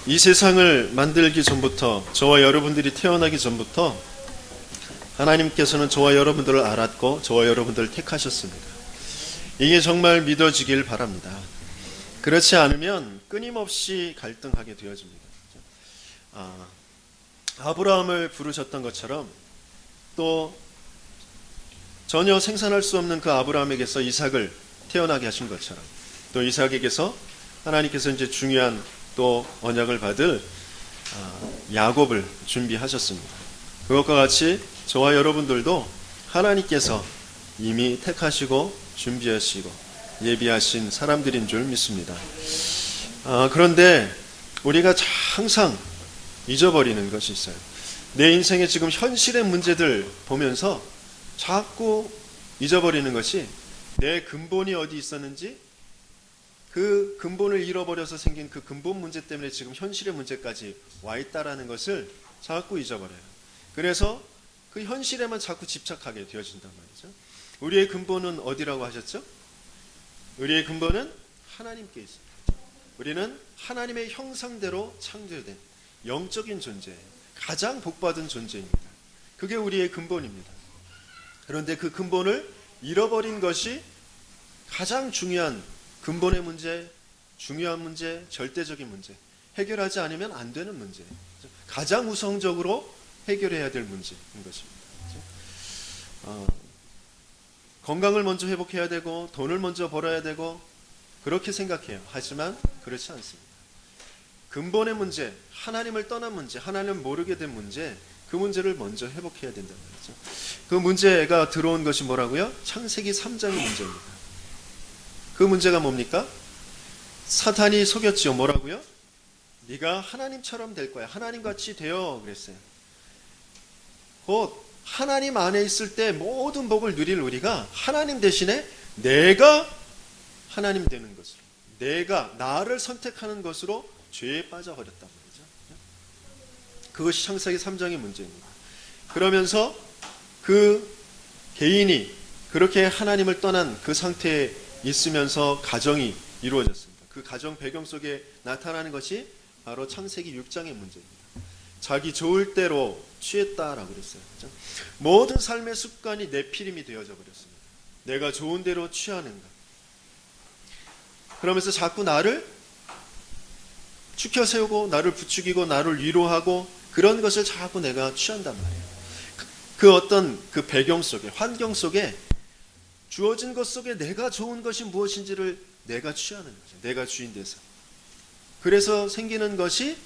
이 세상을 만들기 전부터, 저와 여러분들이 태어나기 전부터 하나님께서는 저와 여러분들을 알았고 저와 여러분들을 택하셨습니다. 이게 정말 믿어지길 바랍니다. 그렇지 않으면 끊임없이 갈등하게 되어집니다. 아브라함을 부르셨던 것처럼, 또 전혀 생산할 수 없는 그 아브라함에게서 이삭을 태어나게 하신 것처럼, 또 이삭에게서 하나님께서 이제 중요한 또 언약을 받을 야곱을 준비하셨습니다. 그것과 같이 저와 여러분들도 하나님께서 이미 택하시고 준비하시고 예비하신 사람들인 줄 믿습니다. 그런데 우리가 항상 잊어버리는 것이 있어요. 내 인생의 지금 현실의 문제들 보면서 자꾸 잊어버리는 것이, 내 근본이 어디 있었는지, 그 근본을 잃어버려서 생긴 그 근본 문제 때문에 지금 현실의 문제까지 와 있다라는 것을 자꾸 잊어버려요. 그래서 그 현실에만 자꾸 집착하게 되어진단 말이죠. 우리의 근본은 어디라고 하셨죠? 우리의 근본은 하나님께 있습니다. 우리는 하나님의 형상대로 창조된 영적인 존재, 가장 복받은 존재입니다. 그게 우리의 근본입니다. 그런데 그 근본을 잃어버린 것이 가장 중요한 근본의 문제, 중요한 문제, 절대적인 문제, 해결하지 않으면 안 되는 문제, 가장 우선적으로 해결해야 될 문제인 것입니다. 건강을 먼저 회복해야 되고 돈을 먼저 벌어야 되고 그렇게 생각해요. 하지만 그렇지 않습니다. 근본의 문제, 하나님을 떠난 문제, 하나님을 모르게 된 문제, 그 문제를 먼저 회복해야 된다는 거죠. 그 문제가 들어온 것이 뭐라고요? 창세기 3장의 문제입니다. 그 문제가 뭡니까? 사탄이 속였지요. 뭐라고요? 네가 하나님처럼 될 거야. 하나님같이 되어 그랬어요. 곧 하나님 안에 있을 때 모든 복을 누릴 우리가 하나님 대신에 내가 하나님 되는 것으로, 내가 나를 선택하는 것으로 죄에 빠져버렸단 말이죠. 그것이 창세기 3장의 문제입니다. 그러면서 그 개인이 그렇게 하나님을 떠난 그 상태에 있으면서 가정이 이루어졌습니다. 그 가정 배경 속에 나타나는 것이 바로 창세기 6장의 문제입니다. 자기 좋을 대로 취했다라고 그랬어요. 그렇죠? 모든 삶의 습관이 내피림이 되어져 버렸습니다. 내가 좋은 대로 취하는가. 그러면서 자꾸 나를 추켜 세우고 나를 부추기고 나를 위로하고 그런 것을 자꾸 내가 취한단 말이에요. 그 어떤 그 배경 속에, 환경 속에, 주어진 것 속에 내가 좋은 것이 무엇인지를 내가 취하는 거죠. 내가 주인 돼서. 그래서 생기는 것이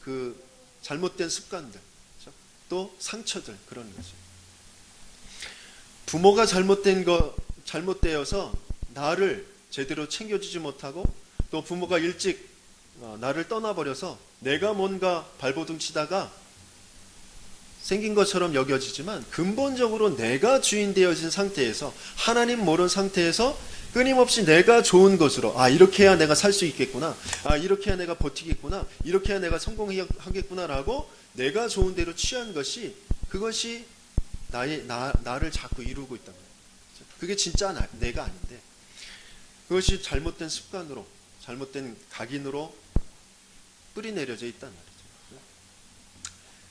그 잘못된 습관들, 그렇죠? 또 상처들, 그런 거죠. 부모가 잘못되어서 나를 제대로 챙겨주지 못하고, 또 부모가 일찍 나를 떠나버려서 내가 뭔가 발버둥 치다가 생긴 것처럼 여겨지지만, 근본적으로 내가 주인 되어진 상태에서, 하나님 모르는 상태에서 끊임없이 내가 좋은 것으로, 이렇게 해야 내가 살 수 있겠구나, 이렇게 해야 내가 버티겠구나, 이렇게 해야 내가 성공하겠구나라고 내가 좋은 대로 취한 것이, 그것이 나를 자꾸 이루고 있단 말이에요. 그게 진짜 내가 아닌데, 그것이 잘못된 습관으로, 잘못된 각인으로 뿌리 내려져 있단 말이에요.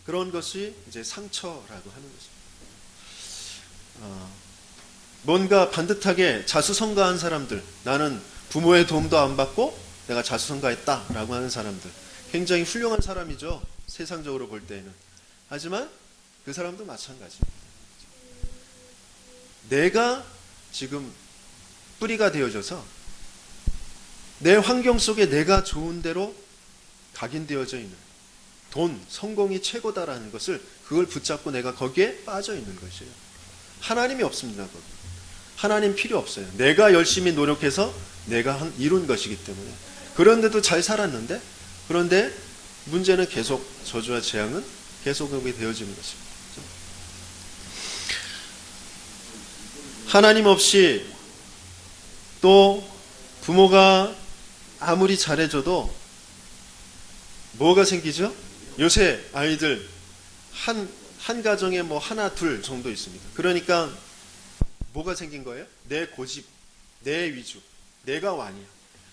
그런 것이 이제 상처라고 하는 것입니다. 뭔가 반듯하게 자수성가한 사람들, 나는 부모의 도움도 안 받고 내가 자수성가했다라고 하는 사람들, 굉장히 훌륭한 사람이죠. 세상적으로 볼 때는. 하지만 그 사람도 마찬가지입니다. 내가 지금 뿌리가 되어져서 내 환경 속에 내가 좋은 대로 각인되어져 있는, 돈, 성공이 최고다라는 것을, 그걸 붙잡고 내가 거기에 빠져 있는 것이에요. 하나님이 없습니다. 거기. 하나님 필요 없어요. 내가 열심히 노력해서 내가 이룬 것이기 때문에. 그런데도 잘 살았는데, 그런데 문제는 계속 저주와 재앙은 계속 오게 되어지는 것입니다. 하나님 없이, 또 부모가 아무리 잘해줘도 뭐가 생기죠? 요새 아이들 한 가정에 뭐 하나 둘 정도 있습니다. 그러니까 뭐가 생긴 거예요? 내 고집, 내 위주, 내가 왕이야.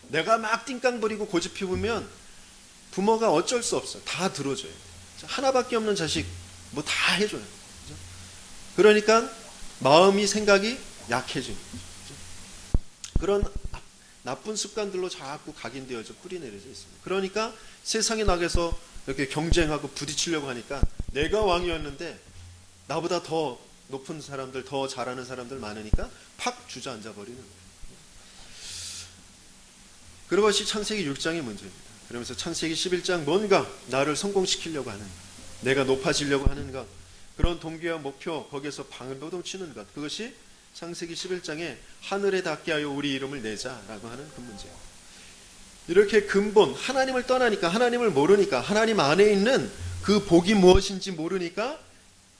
내가 막 띵깡 부리고 고집 피우면 부모가 어쩔 수 없어요. 다 들어줘요. 하나밖에 없는 자식 뭐 다 해줘요. 그죠? 그러니까 마음이 생각이 약해지는 거죠. 그런 나쁜 습관들로 자꾸 각인되어져 뿌리내려져 있습니다. 그러니까 세상에 나가서 이렇게 경쟁하고 부딪히려고 하니까 내가 왕이었는데 나보다 더 높은 사람들, 더 잘하는 사람들 많으니까 팍 주저앉아 버리는 거예요. 그것이 창세기 6장의 문제입니다. 그러면서 창세기 11장 뭔가 나를 성공시키려고 하는 것, 내가 높아지려고 하는 것, 그런 동기와 목표, 거기에서 방울보동치는 것, 그것이 창세기 11장에 하늘에 닿게 하여 우리 이름을 내자라고 하는 그 문제예요. 이렇게 근본, 하나님을 떠나니까, 하나님을 모르니까, 하나님 안에 있는 그 복이 무엇인지 모르니까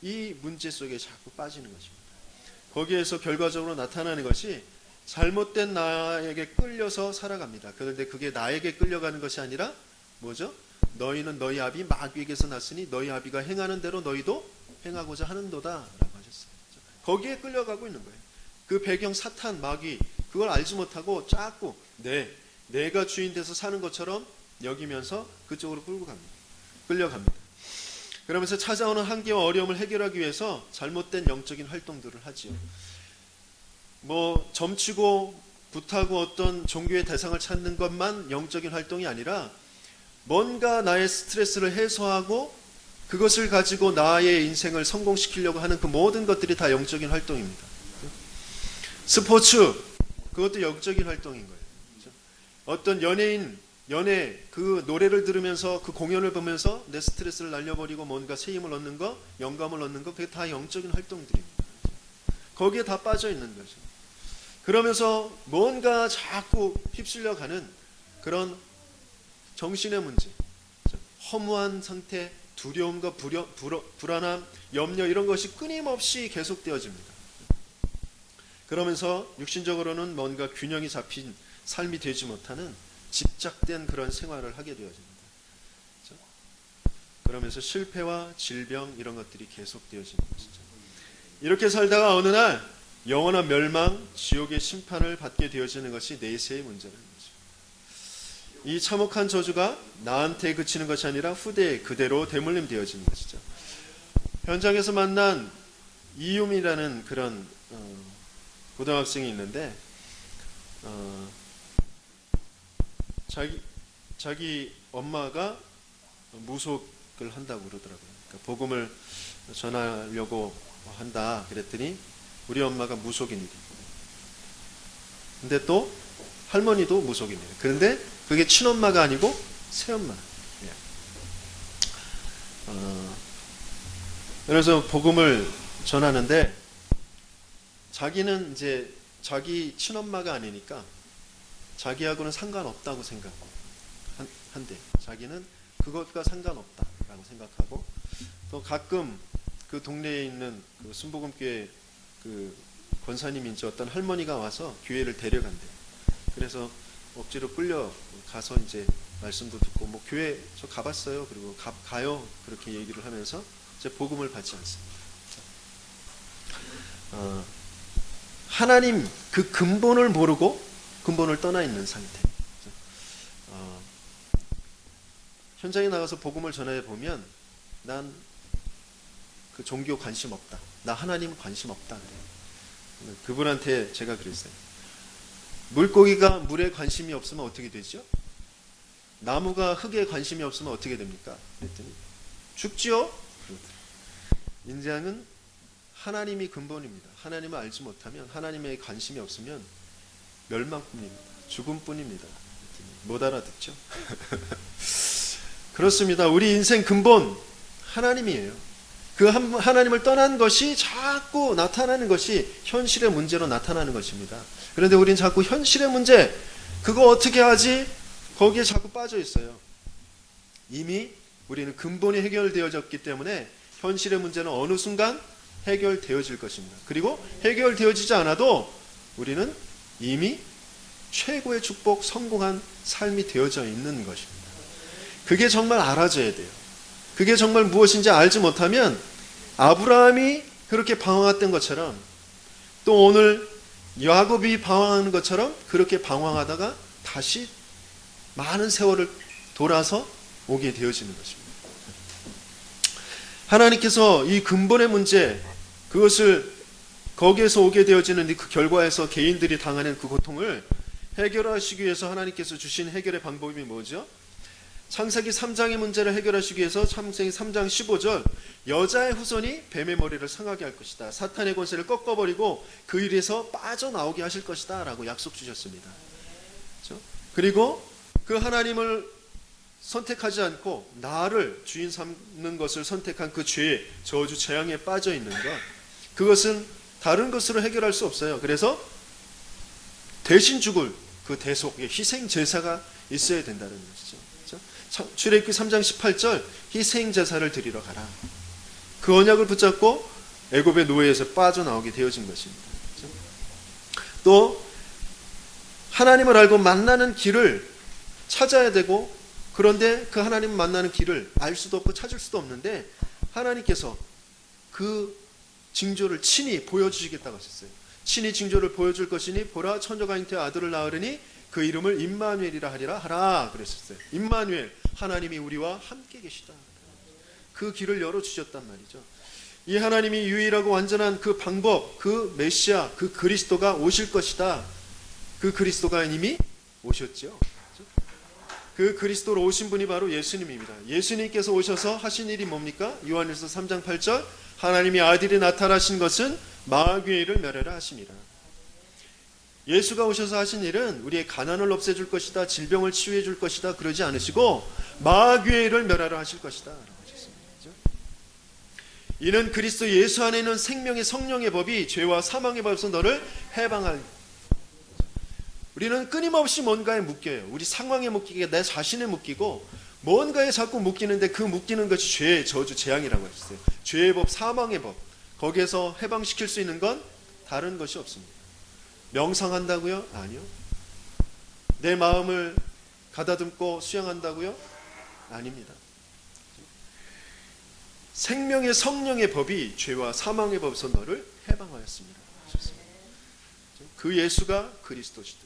이 문제 속에 자꾸 빠지는 것입니다. 거기에서 결과적으로 나타나는 것이 잘못된 나에게 끌려서 살아갑니다. 그런데 그게 나에게 끌려가는 것이 아니라 뭐죠? 너희는 너희 아비 마귀에게서 났으니 너희 아비가 행하는 대로 너희도 행하고자 하는도다 라고 하셨어요. 거기에 끌려가고 있는 거예요. 그 배경 사탄 마귀 그걸 알지 못하고 자꾸 내가 주인 돼서 사는 것처럼 여기면서 그쪽으로 끌려갑니다. 그러면서 찾아오는 한계와 어려움을 해결하기 위해서 잘못된 영적인 활동들을 하지요. 뭐 점치고 붓하고 어떤 종교의 대상을 찾는 것만 영적인 활동이 아니라 뭔가 나의 스트레스를 해소하고 그것을 가지고 나의 인생을 성공시키려고 하는 그 모든 것들이 다 영적인 활동입니다. 스포츠 그것도 영적인 활동인 거예요. 어떤 연애 그 노래를 들으면서 그 공연을 보면서 내 스트레스를 날려버리고 뭔가 새 힘을 얻는 거, 영감을 얻는 거, 그게 다 영적인 활동들입니다. 거기에 다 빠져 있는 거죠. 그러면서 뭔가 자꾸 휩쓸려가는 그런 정신의 문제, 허무한 상태, 두려움과 불안함, 염려 이런 것이 끊임없이 계속되어집니다. 그러면서 육신적으로는 뭔가 균형이 잡힌 삶이 되지 못하는 집착된 그런 생활을 하게 되어집니다. 그렇죠? 그러면서 실패와 질병 이런 것들이 계속되어지는 것이죠. 이렇게 살다가 어느 날 영원한 멸망, 지옥의 심판을 받게 되어지는 것이 내세의 문제라는 거죠. 이 참혹한 저주가 나한테 그치는 것이 아니라 후대에 그대로 대물림 되어지는 것이죠. 현장에서 만난 이욤이라는 그런 고등학생이 있는데 자기 엄마가 무속을 한다고 그러더라고요. 그러니까 복음을 전하려고 한다 그랬더니 우리 엄마가 무속인이래. 근데 또 할머니도 무속인이래. 그런데 그게 친엄마가 아니고 새엄마. 그래서 복음을 전하는데 자기는 이제 자기 친엄마가 아니니까 자기하고는 상관없다고 생각한대. 자기는 그것과 상관없다라고 생각하고 또 가끔 그 동네에 있는 그 순복음교회 그 권사님인지 어떤 할머니가 와서 교회를 데려간대. 그래서 억지로 끌려가서 이제 말씀도 듣고 뭐 교회 저 가봤어요. 그리고 가요. 그렇게 얘기를 하면서 이제 복음을 받지 않습니다. 하나님 그 근본을 모르고 근본을 떠나 있는 상태. 현장에 나가서 복음을 전해 보면 난 그 종교 관심 없다. 나 하나님 관심 없다. 그래요. 그분한테 제가 그랬어요. 물고기가 물에 관심이 없으면 어떻게 되죠? 나무가 흙에 관심이 없으면 어떻게 됩니까? 그랬더니 죽지요? 인생은 하나님이 근본입니다. 하나님을 알지 못하면 하나님의 관심이 없으면 멸망뿐입니다. 죽음뿐입니다. 못 알아듣죠? 그렇습니다. 우리 인생 근본 하나님이에요. 그 하나님을 떠난 것이 자꾸 나타나는 것이 현실의 문제로 나타나는 것입니다. 그런데 우리는 자꾸 현실의 문제, 그거 어떻게 하지? 거기에 자꾸 빠져 있어요. 이미 우리는 근본이 해결되어졌기 때문에 현실의 문제는 어느 순간 해결되어질 것입니다. 그리고 해결되어지지 않아도 우리는 이미 최고의 축복, 성공한 삶이 되어져 있는 것입니다. 그게 정말 알아져야 돼요. 그게 정말 무엇인지 알지 못하면 아브라함이 그렇게 방황했던 것처럼 또 오늘 야곱이 방황하는 것처럼 그렇게 방황하다가 다시 많은 세월을 돌아서 오게 되어지는 것입니다. 하나님께서 이 근본의 문제, 그것을 거기에서 오게 되어지는 그 결과에서 개인들이 당하는 그 고통을 해결하시기 위해서 하나님께서 주신 해결의 방법이 뭐죠? 창세기 3장의 문제를 해결하시기 위해서 창세기 3장 15절 여자의 후손이 뱀의 머리를 상하게 할 것이다. 사탄의 권세를 꺾어버리고 그 일에서 빠져나오게 하실 것이다 라고 약속 주셨습니다. 그렇죠? 그리고 그 하나님을 선택하지 않고 나를 주인 삼는 것을 선택한 그 죄, 저주, 재앙에 빠져 있는 것, 그것은 다른 것으로 해결할 수 없어요. 그래서 대신 죽을 그 대속의 희생 제사가 있어야 된다는 것이죠. 그렇죠? 출애굽기 3장 18절 희생 제사를 드리러 가라. 그 언약을 붙잡고 애굽의 노예에서 빠져나오게 되어진 것입니다. 그렇죠? 또 하나님을 알고 만나는 길을 찾아야 되고, 그런데 그 하나님 만나는 길을 알 수도 없고 찾을 수도 없는데 하나님께서 그 징조를 친히 보여주시겠다고 하셨어요. 친히 징조를 보여줄 것이니 보라 처녀가 잉태하 아들을 낳으리니 그 이름을 임마누엘이라 하라 그랬었어요. 임마누엘, 하나님이 우리와 함께 계시다. 그 길을 열어주셨단 말이죠. 이 하나님이 유일하고 완전한 그 방법, 그 메시아, 그 그리스도가 오실 것이다. 그 그리스도가 이미 오셨죠. 그 그리스도로 오신 분이 바로 예수님입니다. 예수님께서 오셔서 하신 일이 뭡니까? 요한일서 3장 8절 하나님의 아들이 나타나신 것은 마귀의 일을 멸하라 하심이라. 예수가 오셔서 하신 일은 우리의 가난을 없애줄 것이다, 질병을 치유해 줄 것이다 그러지 않으시고 마귀의 일을 멸하라 하실 것이다 라고 하셨습니다. 이는 그리스도 예수 안에 있는 생명의 성령의 법이 죄와 사망의 법에서 너를 해방할. 우리는 끊임없이 뭔가에 묶여요. 우리 상황에 묶이게, 내 자신에 묶이고 뭔가에 자꾸 묶이는데 그 묶이는 것이 죄의 저주, 재앙이라고 했어요. 죄의 법, 사망의 법, 거기에서 해방시킬 수 있는 건 다른 것이 없습니다. 명상한다고요? 아니요. 내 마음을 가다듬고 수양한다고요? 아닙니다. 생명의 성령의 법이 죄와 사망의 법에서 너를 해방하였습니다. 그 예수가 그리스도시다.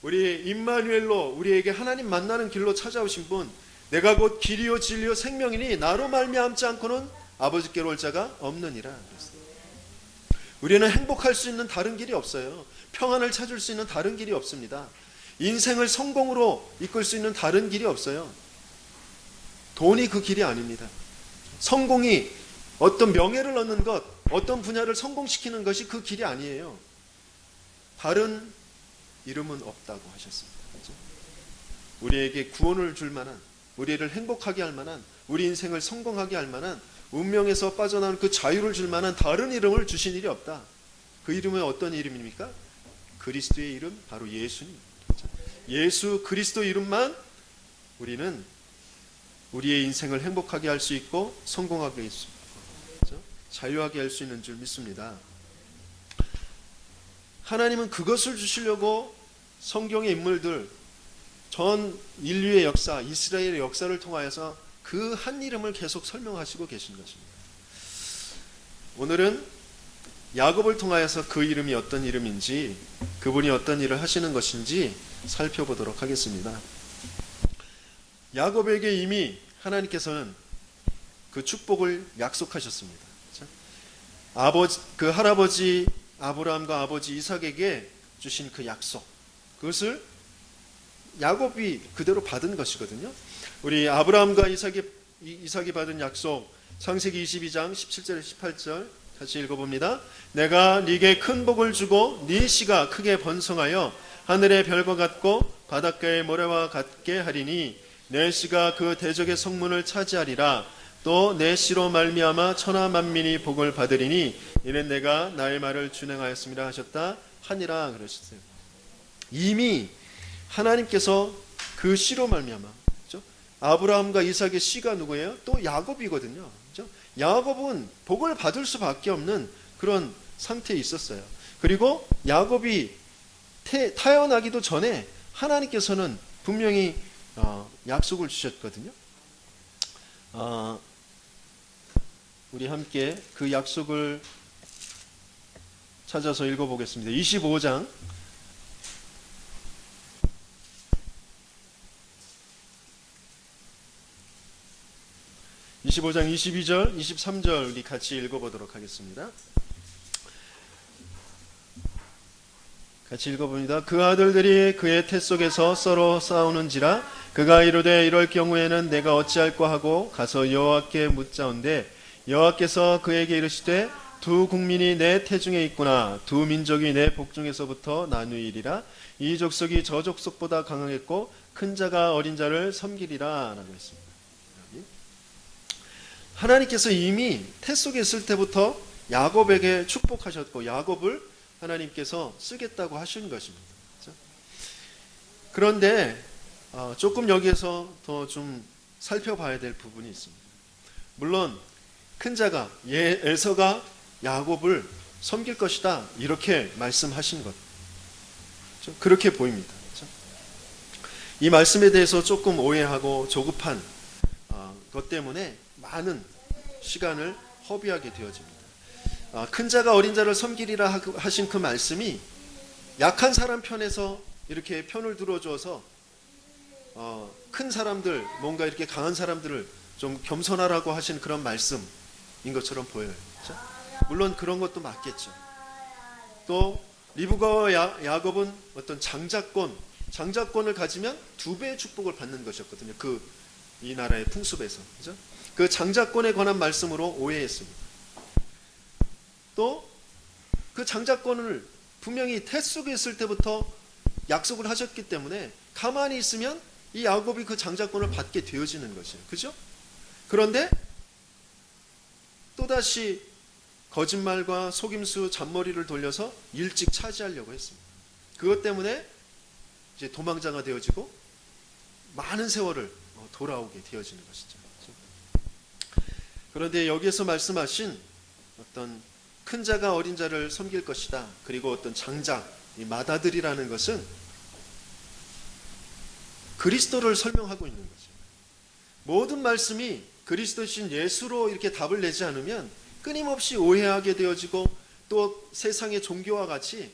우리 임마누엘로 우리에게 하나님 만나는 길로 찾아오신 분, 내가 곧 길이요 진리요 생명이니 나로 말미암지 않고는 아버지께로 올 자가 없느니라. 우리는 행복할 수 있는 다른 길이 없어요. 평안을 찾을 수 있는 다른 길이 없습니다. 인생을 성공으로 이끌 수 있는 다른 길이 없어요. 돈이 그 길이 아닙니다. 성공이 어떤 명예를 얻는 것, 어떤 분야를 성공시키는 것이 그 길이 아니에요. 다른 이름은 없다고 하셨습니다. 그렇죠? 우리에게 구원을 줄 만한, 우리를 행복하게 할 만한, 우리 인생을 성공하게 할 만한, 운명에서 빠져나오는 그 자유를 줄 만한 다른 이름을 주신 일이 없다. 그 이름은 어떤 이름입니까? 그리스도의 이름, 바로 예수님. 그렇죠? 예수 그리스도 이름만 우리는 우리의 인생을 행복하게 할 수 있고 성공하게 할 수 있고, 그렇죠? 자유하게 할 수 있는 줄 믿습니다. 하나님은 그것을 주시려고 성경의 인물들, 전 인류의 역사, 이스라엘의 역사를 통하여서 그 한 이름을 계속 설명하시고 계신 것입니다. 오늘은 야곱을 통하여서 그 이름이 어떤 이름인지, 그분이 어떤 일을 하시는 것인지 살펴보도록 하겠습니다. 야곱에게 이미 하나님께서는 그 축복을 약속하셨습니다. 그 할아버지 아브라함과 아버지 이삭에게 주신 그 약속, 그것을 야곱이 그대로 받은 것이거든요. 우리 아브라함과 이삭이 받은 약속, 창세기 22장 17절 18절 같이 읽어봅니다. 내가 네게 큰 복을 주고 네 씨가 크게 번성하여 하늘의 별과 같고 바닷가의 모래와 같게 하리니 내 씨가 그 대적의 성문을 차지하리라. 또 내 씨로 말미암아 천하 만민이 복을 받으리니 이는 내가 나의 말을 준행하였습니다 하셨다 하니라 그러셨어요. 이미 하나님께서 그 씨로 말미암아, 그렇죠? 아브라함과 이삭의 씨가 누구예요? 또 야곱이거든요. 그렇죠? 야곱은 복을 받을 수밖에 없는 그런 상태에 있었어요. 그리고 야곱이 태어나기도 전에 하나님께서는 분명히 약속을 주셨거든요. 우리 함께 그 약속을 찾아서 읽어보겠습니다. 25장 25장 22절, 23절 우리 같이 읽어보도록 하겠습니다. 같이 읽어봅니다. 그 아들들이 그의 태 속에서 서로 싸우는지라 그가 이르되 이럴 경우에는 내가 어찌할꼬 하고 가서 여호와께 묻자온대 여호와께서 그에게 이르시되 두 국민이 내 태중에 있구나 두 민족이 내 복중에서부터 나누이리라 이 족속이 저 족속보다 강하겠고 큰 자가 어린 자를 섬기리라 라고 했습니다. 하나님께서 이미 태 속에 있을 때부터 야곱에게 축복하셨고 야곱을 하나님께서 쓰겠다고 하신 것입니다. 그런데 조금 여기에서 더 좀 살펴봐야 될 부분이 있습니다. 물론 큰 자가 에서가 야곱을 섬길 것이다 이렇게 말씀하신 것 그렇게 보입니다. 이 말씀에 대해서 조금 오해하고 조급한 것 때문에 많은 시간을 허비하게 되어집니다. 큰 자가 어린 자를 섬기리라 하신 그 말씀이 약한 사람 편에서 이렇게 편을 들어줘서 큰 사람들 뭔가 이렇게 강한 사람들을 좀 겸손하라고 하신 그런 말씀인 것처럼 보여요. 물론 그런 것도 맞겠죠. 또 리브가와 야곱은 어떤 장자권을 가지면 2배의 축복을 받는 것이었거든요. 이 나라의 풍습에서 그죠? 그 장자권에 관한 말씀으로 오해했습니다. 또 그 장자권을 분명히 태 속에 있을 때부터 약속을 하셨기 때문에 가만히 있으면 이 야곱이 그 장자권을 받게 되어지는 것이에요. 그죠? 그런데 또다시 거짓말과 속임수 잔머리를 돌려서 일찍 차지하려고 했습니다. 그것 때문에 이제 도망자가 되어지고 많은 세월을 돌아오게 되어지는 것이죠. 그런데 여기에서 말씀하신 어떤 큰 자가 어린 자를 섬길 것이다. 그리고 어떤 장자, 이 맏아들이라는 것은 그리스도를 설명하고 있는 거죠. 모든 말씀이 그리스도신 예수로 이렇게 답을 내지 않으면 끊임없이 오해하게 되어지고 또 세상의 종교와 같이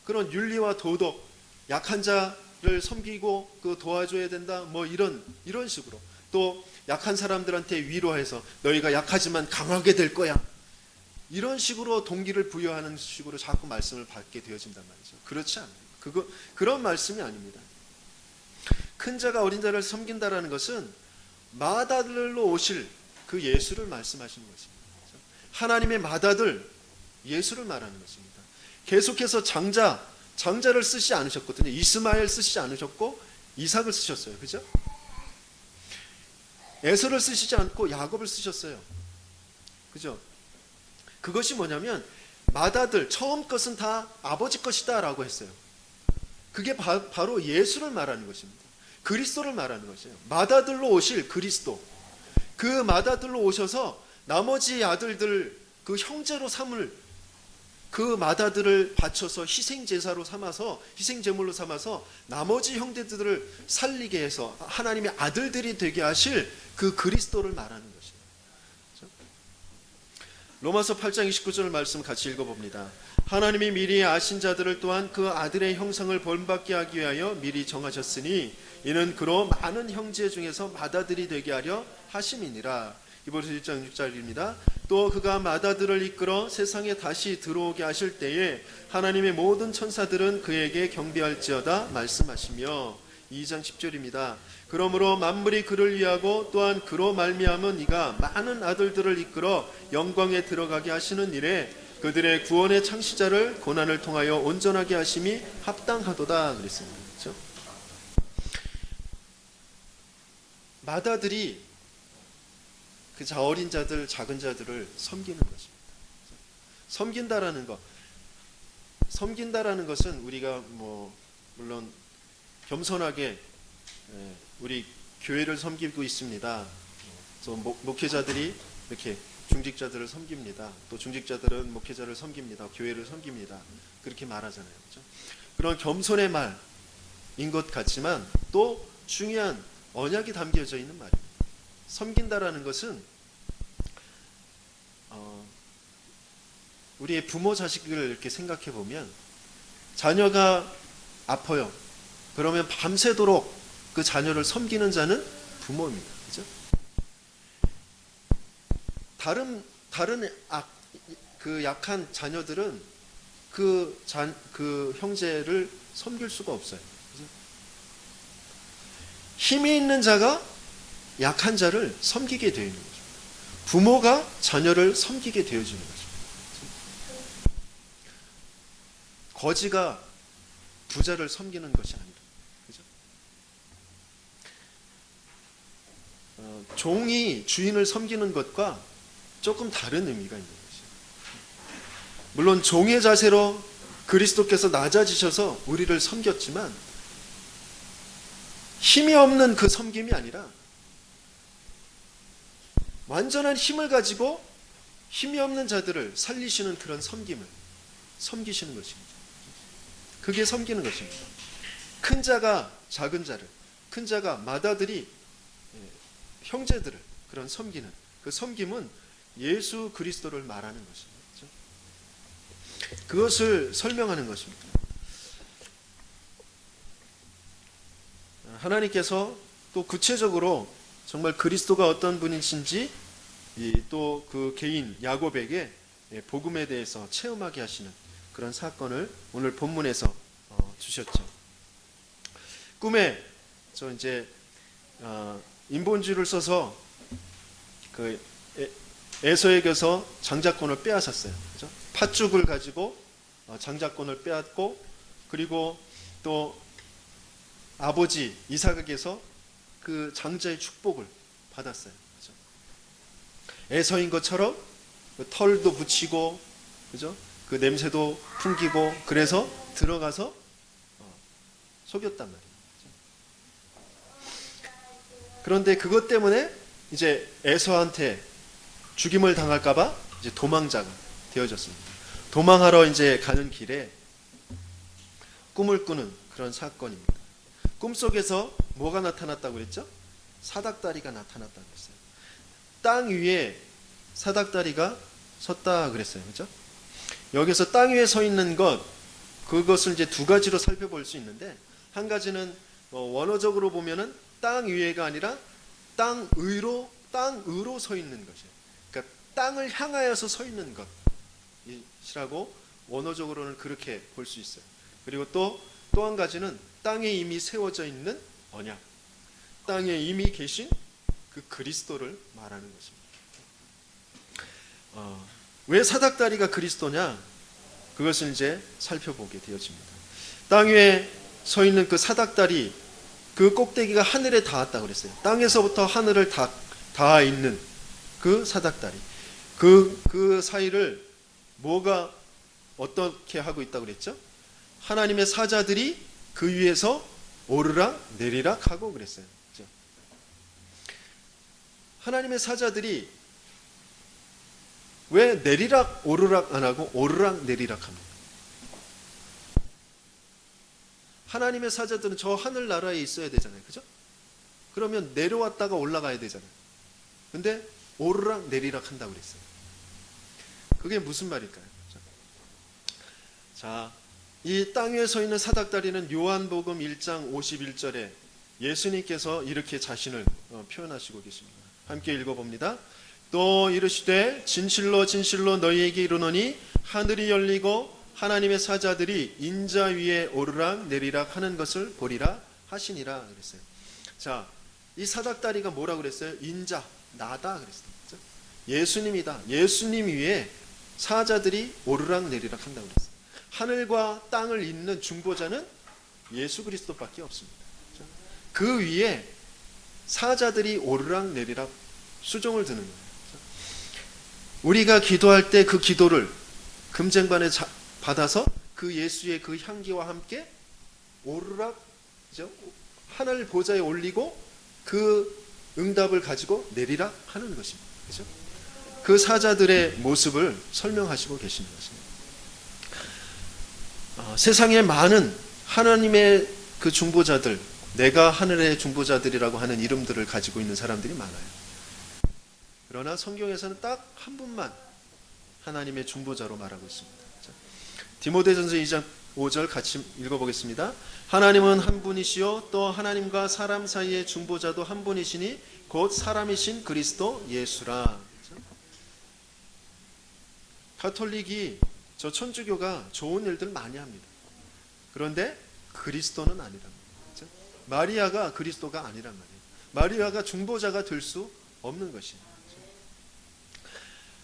그런 윤리와 도덕, 약한 자를 섬기고 도와줘야 된다. 뭐 이런 식으로 또 약한 사람들한테 위로해서 너희가 약하지만 강하게 될 거야. 이런 식으로 동기를 부여하는 식으로 자꾸 말씀을 받게 되어진단 말이죠. 그렇지 않아요. 그런 말씀이 아닙니다. 큰 자가 어린 자를 섬긴다라는 것은 맏아들로 오실 그 예수를 말씀하시는 것입니다. 하나님의 맏아들 예수를 말하는 것입니다. 계속해서 장자를 쓰지 않으셨거든요. 이스마엘 쓰시지 않으셨고 이삭을 쓰셨어요. 그죠? 에서를 쓰시지 않고 야곱을 쓰셨어요. 그죠? 그것이 뭐냐면 맏아들 처음 것은 다 아버지 것이다 라고 했어요. 그게 바로 예수를 말하는 것입니다. 그리스도를 말하는 것이에요. 맏아들로 오실 그리스도. 그 맏아들로 오셔서 나머지 아들들 그 형제로 삼을 그 맏아들을 바쳐서 희생제사로 삼아서 희생제물로 삼아서 나머지 형제들을 살리게 해서 하나님의 아들들이 되게 하실 그 그리스도를 말하는 것입니다. 로마서 8장 29절 말씀 같이 읽어봅니다. 하나님이 미리 아신 자들을 또한 그 아들의 형상을 본받게 하기 위하여 미리 정하셨으니 이는 그로 많은 형제 중에서 맏아들이 되게 하려 하심이니라. 히브리서 1장 6절입니다. 또 그가 맏아들을 이끌어 세상에 다시 들어오게 하실 때에 하나님의 모든 천사들은 그에게 경배할지어다 말씀하시며 2장 10절입니다. 그러므로 만물이 그를 위하고 또한 그로 말미암은 이가 많은 아들들을 이끌어 영광에 들어가게 하시는 일에 그들의 구원의 창시자를 고난을 통하여 온전하게 하심이 합당하도다 그랬습니다. 그렇죠? 맏아들이 그 어린 자들, 작은 자들을 섬기는 것입니다. 섬긴다라는 것은 우리가 물론 겸손하게 우리 교회를 섬기고 있습니다. 목회자들이 이렇게 중직자들을 섬깁니다. 또 중직자들은 목회자를 섬깁니다. 교회를 섬깁니다. 그렇게 말하잖아요. 그렇죠? 그런 겸손의 말인 것 같지만 또 중요한 언약이 담겨져 있는 말입니다. 섬긴다라는 것은 우리의 부모 자식을 이렇게 생각해 보면 자녀가 아파요. 그러면 밤새도록 그 자녀를 섬기는 자는 부모입니다. 그죠? 다른 그 약한 자녀들은 그 형제를 섬길 수가 없어요. 힘이 있는 자가 약한 자를 섬기게 되어 있는 거죠. 부모가 자녀를 섬기게 되어지는 거죠. 거지가 부자를 섬기는 것이 아니라, 그죠? 종이 주인을 섬기는 것과 조금 다른 의미가 있는 것이죠. 물론 종의 자세로 그리스도께서 낮아지셔서 우리를 섬겼지만 힘이 없는 그 섬김이 아니라 완전한 힘을 가지고 힘이 없는 자들을 살리시는 그런 섬김을 섬기시는 것입니다. 그게 섬기는 것입니다. 큰 자가 작은 자를, 큰 자가 맏아들이 형제들을 그런 섬기는 그 섬김은 예수 그리스도를 말하는 것입니다. 그것을 설명하는 것입니다. 하나님께서 또 구체적으로 정말 그리스도가 어떤 분이신지 또 그 개인 야곱에게 복음에 대해서 체험하게 하시는 그런 사건을 오늘 본문에서 주셨죠. 꿈에 저 이제 인본주의를 써서 그 에서에게서 장자권을 빼앗았어요. 그죠? 팥죽을 가지고 장자권을 빼앗고, 그리고 또 아버지 이삭에게서 그 장자의 축복을 받았어요. 그죠? 에서인 것처럼 그 털도 붙이고, 그죠? 그 냄새도 풍기고, 그래서 들어가서 속였단 말이에요. 그런데 그것 때문에 이제 에서한테 죽임을 당할까봐 이제 도망자가 되어졌습니다. 도망하러 이제 가는 길에 꿈을 꾸는 그런 사건입니다. 꿈속에서 뭐가 나타났다고 했죠? 사닥다리가 나타났다고 했어요. 땅 위에 사닥다리가 섰다 그랬어요. 그렇죠? 여기서 땅 위에 서 있는 그것을 이제 두 가지로 살펴볼 수 있는데, 한 가지는 원어적으로 보면은 땅 위에가 아니라 땅 위로 서 있는 것이에요. 그러니까 땅을 향하여서 서 있는 것이라고 원어적으로는 그렇게 볼 수 있어요. 그리고 또 한 가지는 땅에 이미 세워져 있는 언약, 땅에 이미 계신 그 그리스도를 말하는 것입니다. 왜 사닥다리가 그리스도냐? 그것을 이제 살펴보게 되어집니다. 땅 위에 서 있는 그 사닥다리, 그 꼭대기가 하늘에 닿았다고 그랬어요. 땅에서부터 하늘을 닿아 있는 그 사닥다리, 그 사이를 뭐가 어떻게 하고 있다고 그랬죠? 하나님의 사자들이 그 위에서 오르락 내리락 하고 그랬어요. 그렇죠? 하나님의 사자들이 왜 내리락 오르락 안 하고 오르락 내리락 합니까? 하나님의 사자들은 저 하늘나라에 있어야 되잖아요. 그죠? 그러면 내려왔다가 올라가야 되잖아요. 근데 오르락 내리락 한다고 그랬어요. 그게 무슨 말일까요? 자, 이 땅 위에 서 있는 사닥다리는 요한복음 1장 51절에 예수님께서 이렇게 자신을 표현하시고 계십니다. 함께 읽어봅니다. 또 이르시되 진실로 진실로 너희에게 이르노니 하늘이 열리고 하나님의 사자들이 인자 위에 오르락 내리락 하는 것을 보리라 하시니라 그랬어요. 자, 이 사닥다리가 뭐라 그랬어요? 인자, 나다 그랬어요. 그렇죠? 예수님이다. 예수님 위에 사자들이 오르락 내리락 한다고 그랬어요. 하늘과 땅을 잇는 중보자는 예수 그리스도밖에 없습니다. 그렇죠? 그 위에 사자들이 오르락 내리락 수종을 드는 거예요. 그렇죠? 우리가 기도할 때 그 기도를 금쟁반에 받아서 그 예수의 그 향기와 함께 오르락, 그죠? 하늘 보좌에 올리고 그 응답을 가지고 내리락 하는 것입니다. 그죠? 그 사자들의 모습을 설명하시고 계시는 것입니다. 세상에 많은 하나님의 그 중보자들, 내가 하늘의 중보자들이라고 하는 이름들을 가지고 있는 사람들이 많아요. 그러나 성경에서는 딱 한 분만 하나님의 중보자로 말하고 있습니다. 디모데전서 2장 5절 같이 읽어보겠습니다. 하나님은 한 분이시요 또 하나님과 사람 사이의 중보자도 한 분이시니 곧 사람이신 그리스도 예수라. 가톨릭이 저 천주교가 좋은 일들 많이 합니다. 그런데 그리스도는 아니랍니다. 그렇죠? 마리아가 그리스도가 아니란 말이에요. 마리아가 중보자가 될 수 없는 것이에요. 그렇죠?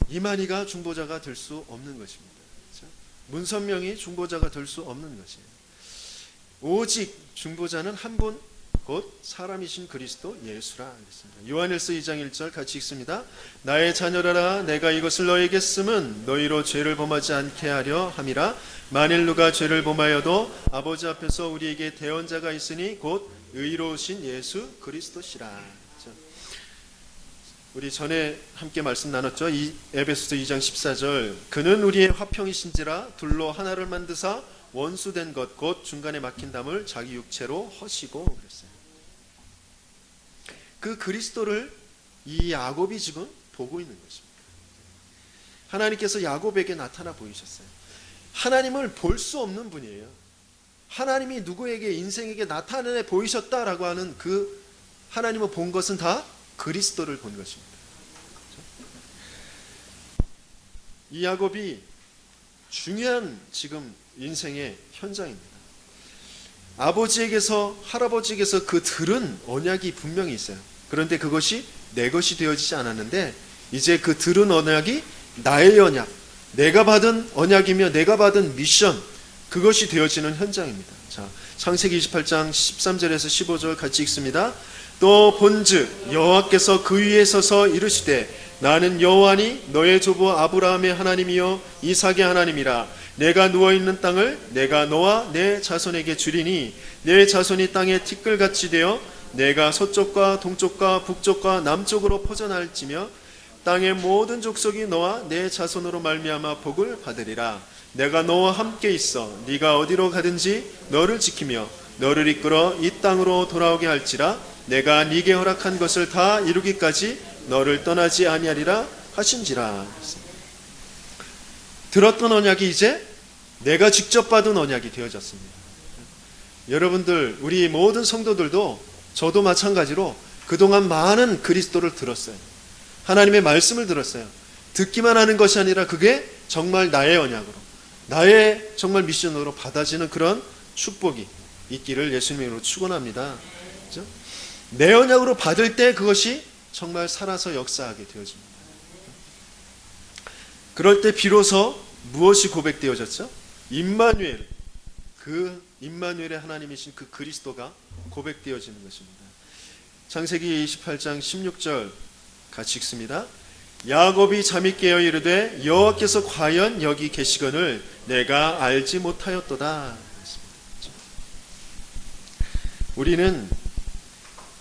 이만희가 중보자가 될 수 없는 것입니다. 그렇죠? 문선명이 중보자가 될 수 없는 것이에요. 오직 중보자는 한 분, 곧 사람이신 그리스도 예수라 그랬습니다. 요한일서 2장 1절 같이 읽습니다. 나의 자녀라라 내가 이것을 너에게 쓰면 너희로 죄를 범하지 않게 하려 함이라. 만일 누가 죄를 범하여도 아버지 앞에서 우리에게 대언자가 있으니 곧 의로우신 예수 그리스도시라. 우리 전에 함께 말씀 나눴죠. 에베소서 2장 14절 그는 우리의 화평이신지라 둘로 하나를 만드사 원수된 것 곧 중간에 막힌 담을 자기 육체로 허시고 그랬어요. 그 그리스도를 이 야곱이 지금 보고 있는 것입니다. 하나님께서 야곱에게 나타나 보이셨어요. 하나님을 볼 수 없는 분이에요. 하나님이 누구에게 인생에게 나타내 보이셨다라고 하는 그 하나님을 본 것은 다 그리스도를 본 것입니다. 이 야곱이 중요한 지금 인생의 현장입니다. 아버지에게서 할아버지에게서 그 들은 언약이 분명히 있어요. 그런데 그것이 내 것이 되어지지 않았는데 이제 그 들은 언약이 나의 언약, 내가 받은 언약이며 내가 받은 미션, 그것이 되어지는 현장입니다. 자, 창세기 28장 13절에서 15절 같이 읽습니다. 또 본즉 여호와께서 그 위에 서서 이르시되 나는 여호와니 너의 조부 아브라함의 하나님이요 이삭의 하나님이라. 내가 누워있는 땅을 내가 너와 내 자손에게 주리니 내 자손이 땅에 티끌같이 되어 내가 서쪽과 동쪽과 북쪽과 남쪽으로 퍼져나갈지며 땅의 모든 족속이 너와 내 자손으로 말미암아 복을 받으리라. 내가 너와 함께 있어 네가 어디로 가든지 너를 지키며 너를 이끌어 이 땅으로 돌아오게 할지라. 내가 네게 허락한 것을 다 이루기까지 너를 떠나지 아니하리라 하신지라. 들었던 언약이 이제 내가 직접 받은 언약이 되어졌습니다. 여러분들, 우리 모든 성도들도 저도 마찬가지로 그동안 많은 그리스도를 들었어요. 하나님의 말씀을 들었어요. 듣기만 하는 것이 아니라 그게 정말 나의 언약으로, 나의 정말 미션으로 받아지는 그런 축복이 있기를 예수님의 이름으로 축원합니다. 그렇죠? 내 언약으로 받을 때 그것이 정말 살아서 역사하게 되어집니다. 그럴 때 비로소 무엇이 고백되어졌죠? 임마누엘, 그 임마누엘의 하나님이신 그 그리스도가 고백되어지는 것입니다. 창세기 28장 16절 같이 읽습니다. 야곱이 잠이 깨어 이르되 여호와께서 과연 여기 계시거늘 내가 알지 못하였도다. 우리는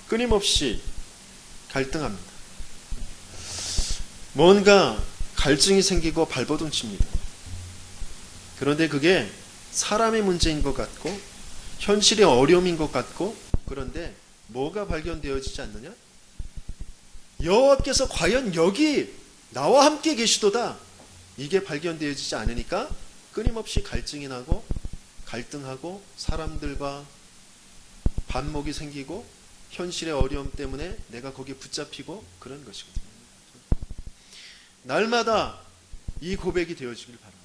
끊임없이 갈등합니다. 뭔가 갈증이 생기고 발버둥 칩니다. 그런데 그게 사람의 문제인 것 같고 현실의 어려움인 것 같고, 그런데 뭐가 발견되어지지 않느냐? 여호와께서 과연 여기 나와 함께 계시도다, 이게 발견되어지지 않으니까 끊임없이 갈증이 나고 갈등하고 사람들과 반목이 생기고 현실의 어려움 때문에 내가 거기에 붙잡히고 그런 것이거든요. 날마다 이 고백이 되어지길 바랍니다.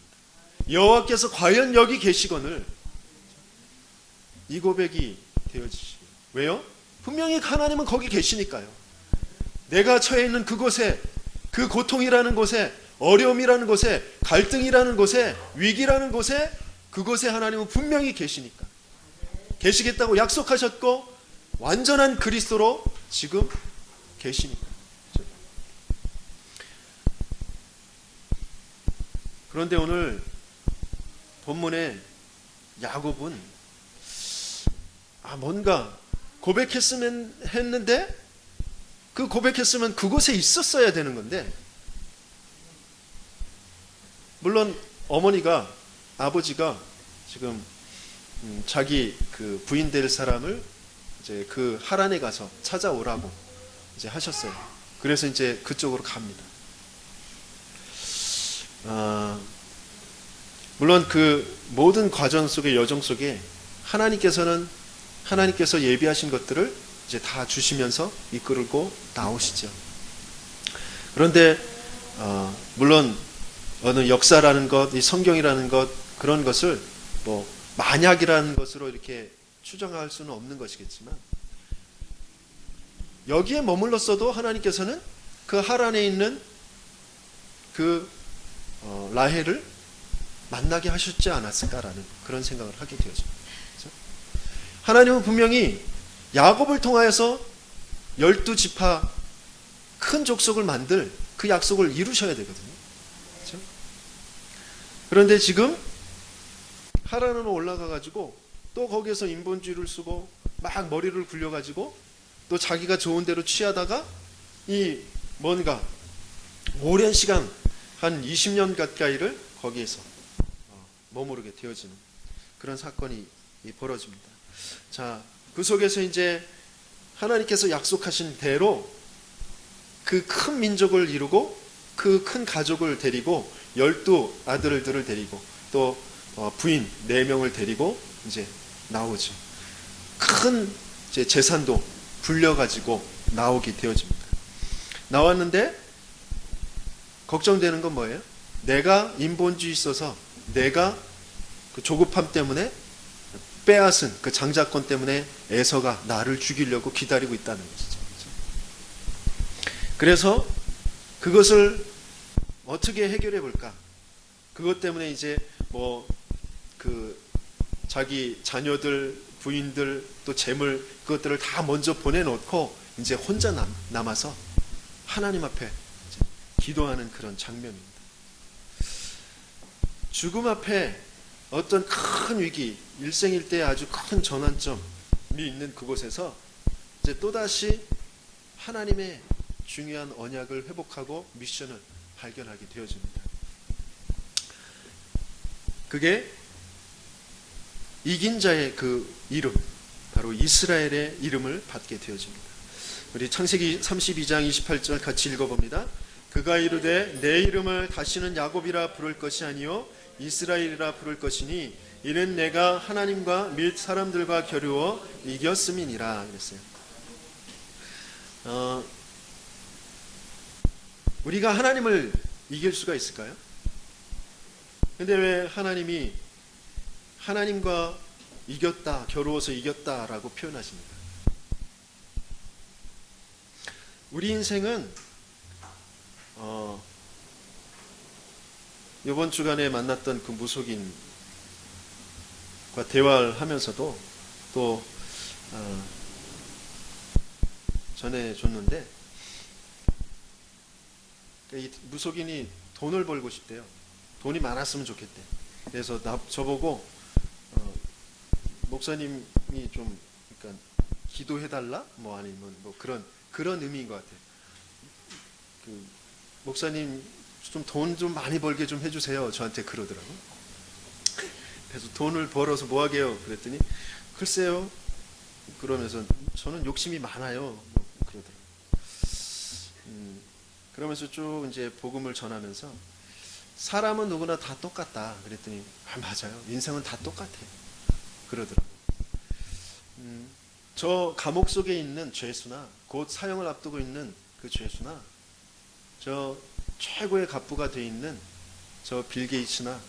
여호와께서 과연 여기 계시거늘, 이 고백이 되어지시길. 왜요? 분명히 하나님은 거기 계시니까요. 내가 처해 있는 그곳에, 그 고통이라는 곳에, 어려움이라는 곳에, 갈등이라는 곳에, 위기라는 곳에, 그곳에 하나님은 분명히 계시니까, 계시겠다고 약속하셨고 완전한 그리스도로 지금 계시니까. 그런데 오늘 본문에 야곱은 뭔가 고백했으면 했는데, 그 고백했으면 그곳에 있었어야 되는 건데, 물론 어머니가, 아버지가 지금 자기 그 부인 될 사람을 이제 그 하란에 가서 찾아오라고 이제 하셨어요. 그래서 이제 그쪽으로 갑니다. 물론 그 모든 과정 속에, 여정 속에 하나님께서 예비하신 것들을 이제 다 주시면서 이끌고 나오시죠. 그런데 물론 어느 역사라는 것, 이 성경이라는 것, 그런 것을 뭐 만약이라는 것으로 이렇게 추정할 수는 없는 것이겠지만, 여기에 머물렀어도 하나님께서는 그 하란에 있는 그 라헬을 만나게 하셨지 않았을까라는 그런 생각을 하게 되어집니다. 그렇죠? 하나님은 분명히 야곱을 통하여서 12지파 큰 족속을 만들 그 약속을 이루셔야 되거든요. 그렇죠? 그런데 지금 하란으로 올라가가지고 또 거기에서 인본주의를 쓰고 막 머리를 굴려가지고 또 자기가 좋은 대로 취하다가 이 뭔가 오랜 시간 한 20년 가까이를 거기에서 머무르게 되어지는 그런 사건이 벌어집니다. 자, 그 속에서 이제 하나님께서 약속하신 대로 그 큰 민족을 이루고 그 큰 가족을 데리고 12아들들을 데리고 또 부인 4명을 데리고 이제 나오죠. 큰 이제 재산도 불려가지고 나오게 되어집니다. 나왔는데 걱정되는 건 뭐예요? 내가 인본주의 있어서 내가 그 조급함 때문에 빼앗은 그 장자권 때문에 에서가 나를 죽이려고 기다리고 있다는 것이죠. 그래서 그것을 어떻게 해결해 볼까? 그것 때문에 이제 뭐 그 자기 자녀들, 부인들 또 재물 그것들을 다 먼저 보내놓고 이제 혼자 남아서 하나님 앞에 기도하는 그런 장면입니다. 죽음 앞에 어떤 큰 위기, 일생일대의 아주 큰 전환점이 있는 그곳에서 이제 또다시 하나님의 중요한 언약을 회복하고 미션을 발견하게 되어집니다. 그게 이긴 자의 그 이름, 바로 이스라엘의 이름을 받게 되어집니다. 우리 창세기 32장 28절 같이 읽어봅니다. 그가 이르되 내 이름을 다시는 야곱이라 부를 것이 아니요 이스라엘이라 부를 것이니 이는 내가 하나님과 및 사람들과 겨루어 이겼음이니라 그랬어요. 우리가 하나님을 이길 수가 있을까요? 근데 왜 하나님이 하나님과 이겼다, 겨루어서 이겼다라고 표현하십니까? 우리 인생은 이번 주간에 만났던 그 무속인과 대화를 하면서도 또 전해줬는데, 이 무속인이 돈을 벌고 싶대요. 돈이 많았으면 좋겠대. 그래서 저보고 목사님이 좀 그러니까 기도해달라, 뭐 아니면 뭐 그런 의미인 것 같아요. 그 목사님 좀 돈 좀 많이 벌게 좀 해주세요. 저한테 그러더라고. 그래서 돈을 벌어서 뭐 하게요? 그랬더니 글쎄요. 그러면서 저는 욕심이 많아요. 뭐 그러더라고. 그러면서 쭉 이제 복음을 전하면서 사람은 누구나 다 똑같다. 그랬더니 맞아요. 인생은 다 똑같아요. 그러더라고. 저 감옥 속에 있는 죄수나 곧 사형을 앞두고 있는 그 죄수나 저 최고의 갑부가 돼 있는 저 빌 게이츠나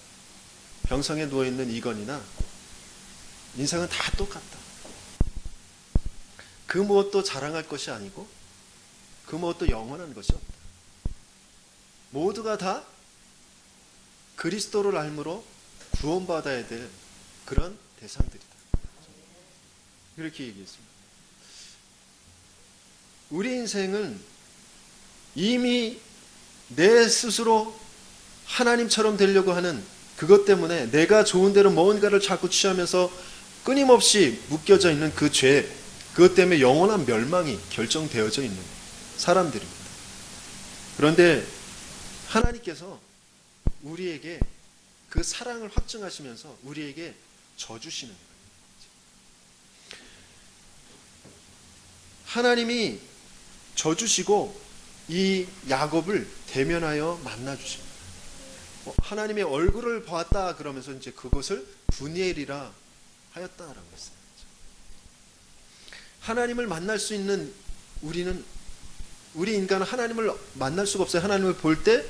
병상에 누워 있는 이건이나 인생은 다 똑같다. 그 무엇도 자랑할 것이 아니고 그 무엇도 영원한 것이 없다. 모두가 다 그리스도를 알므로 구원받아야 될 그런 대상들이다. 이렇게 얘기했습니다. 우리 인생은 이미 내 스스로 하나님처럼 되려고 하는 그것 때문에 내가 좋은 대로 뭔가를 자꾸 취하면서 끊임없이 묶여져 있는 그 죄, 그것 때문에 영원한 멸망이 결정되어져 있는 사람들입니다. 그런데 하나님께서 우리에게 그 사랑을 확증하시면서 우리에게 져주시는 거예요. 하나님이 져주시고 이 야곱을 대면하여 만나주십니다. 하나님의 얼굴을 보았다 그러면서 이제 그것을 분이엘이라 하였다라고 했어요. 하나님을 만날 수 있는 우리 인간은 하나님을 만날 수가 없어요. 하나님을 볼 때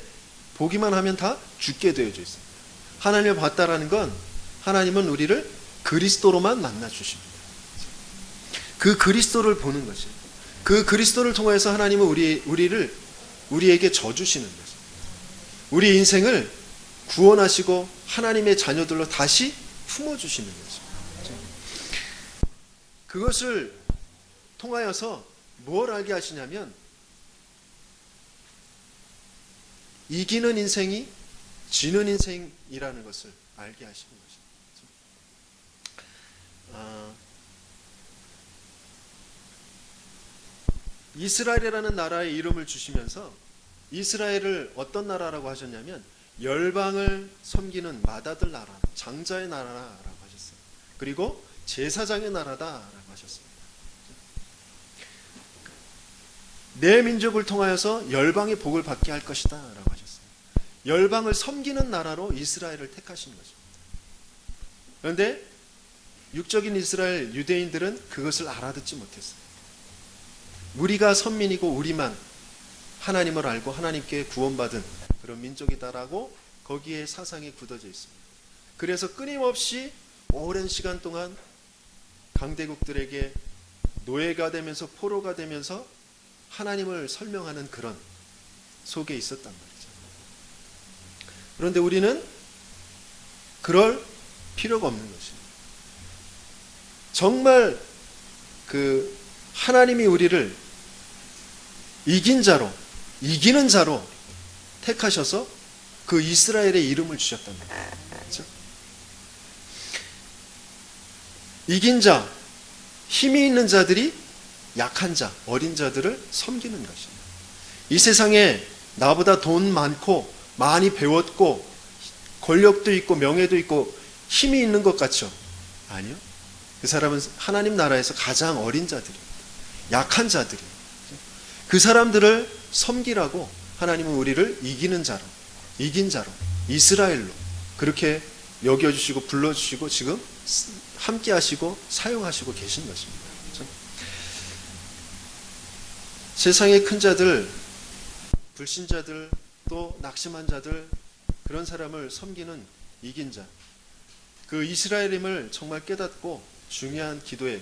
보기만 하면 다 죽게 되어져 있습니다. 하나님을 봤다라는 건 하나님은 우리를 그리스도로만 만나 주십니다. 그 그리스도를 보는 것이에요. 그 그리스도를 통해서 하나님은 우리에게 져 주시는 거죠. 우리 인생을 구원하시고 하나님의 자녀들로 다시 품어 주시는 거죠. 그것을 통하여서 뭘 알게 하시냐면 이기는 인생이 지는 인생이라는 것을 알게 하시는 것입니다. 이스라엘이라는 나라의 이름을 주시면서 이스라엘을 어떤 나라라고 하셨냐면 열방을 섬기는 맏아들 나라, 장자의 나라라고 하셨어요. 그리고 제사장의 나라다라고 하셨습니다. 내 민족을 통하여서 열방의 복을 받게 할 것이다 라고 하셨어요. 열방을 섬기는 나라로 이스라엘을 택하신 거죠. 그런데 육적인 이스라엘 유대인들은 그것을 알아듣지 못했어요. 우리가 선민이고 우리만 하나님을 알고 하나님께 구원받은 그런 민족이다라고 거기에 사상이 굳어져 있습니다. 그래서 끊임없이 오랜 시간 동안 강대국들에게 노예가 되면서 포로가 되면서 하나님을 설명하는 그런 속에 있었단 말이죠. 그런데 우리는 그럴 필요가 없는 것입니다. 정말 하나님이 우리를 이기는 자로 택하셔서 그 이스라엘의 이름을 주셨단 말이에요. 그렇죠? 이긴 자, 힘이 있는 자들이 약한 자, 어린 자들을 섬기는 것입니다. 이 세상에 나보다 돈 많고 많이 배웠고 권력도 있고 명예도 있고 힘이 있는 것 같죠? 아니요. 그 사람은 하나님 나라에서 가장 어린 자들입니다. 약한 자들이에요. 그 사람들을 섬기라고 하나님은 우리를 이긴 자로 이스라엘로 그렇게 여겨주시고 불러주시고 지금 함께 하시고 사용하시고 계신 것입니다. 그렇죠? 세상의 큰 자들, 불신자들, 또 낙심한 자들, 그런 사람을 섬기는 이긴 자, 그 이스라엘임을 정말 깨닫고 중요한 기도의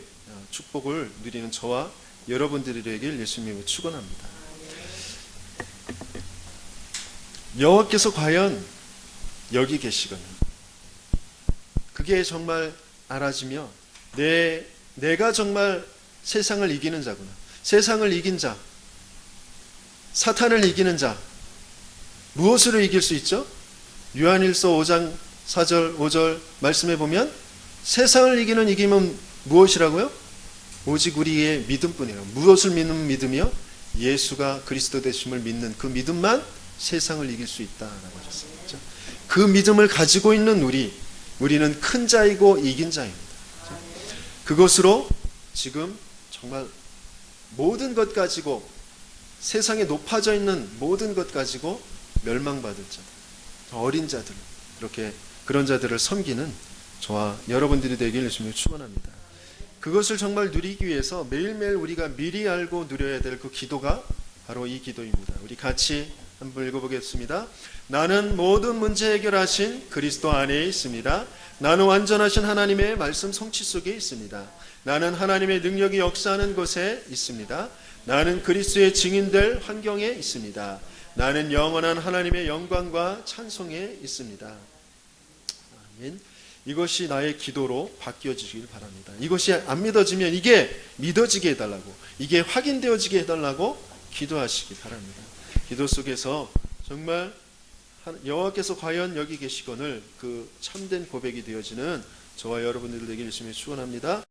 축복을 누리는 저와 여러분들이 되길 예수님으로 축원합니다. 여호와께서 과연 여기 계시거나 그게 정말 알아지며 내가 정말 세상을 이기는 자구나, 세상을 이긴 자, 사탄을 이기는 자, 무엇으로 이길 수 있죠? 요한일서 5장 4절 5절 말씀해 보면 세상을 이기는 이김은 무엇이라고요? 오직 우리의 믿음뿐이에요. 무엇을 믿는 믿음이요? 예수가 그리스도 되심을 믿는 그 믿음만 세상을 이길 수 있다라고 하셨습니다. 그렇죠? 그 믿음을 가지고 있는 우리는 큰 자이고 이긴 자입니다. 그렇죠? 그것으로 지금 정말 모든 것 가지고 세상에 높아져 있는 모든 것 가지고 멸망받을 자들, 어린 자들, 이렇게 그런 자들을 섬기는 저와 여러분들이 되길 예수님을 축원합니다. 그것을 정말 누리기 위해서 매일매일 우리가 미리 알고 누려야 될 그 기도가 바로 이 기도입니다. 우리 같이 한번 읽어보겠습니다. 나는 모든 문제 해결하신 그리스도 안에 있습니다. 나는 완전하신 하나님의 말씀 성취 속에 있습니다. 나는 하나님의 능력이 역사하는 곳에 있습니다. 나는 그리스도의 증인될 환경에 있습니다. 나는 영원한 하나님의 영광과 찬송에 있습니다. 아멘. 이것이 나의 기도로 바뀌어지길 바랍니다. 이것이 안 믿어지면 이게 믿어지게 해달라고, 이게 확인되어지게 해달라고 기도하시기 바랍니다. 기도 속에서 정말 여호와께서 과연 여기 계시거늘 그 참된 고백이 되어지는 저와 여러분들 되길 열심히 축원합니다.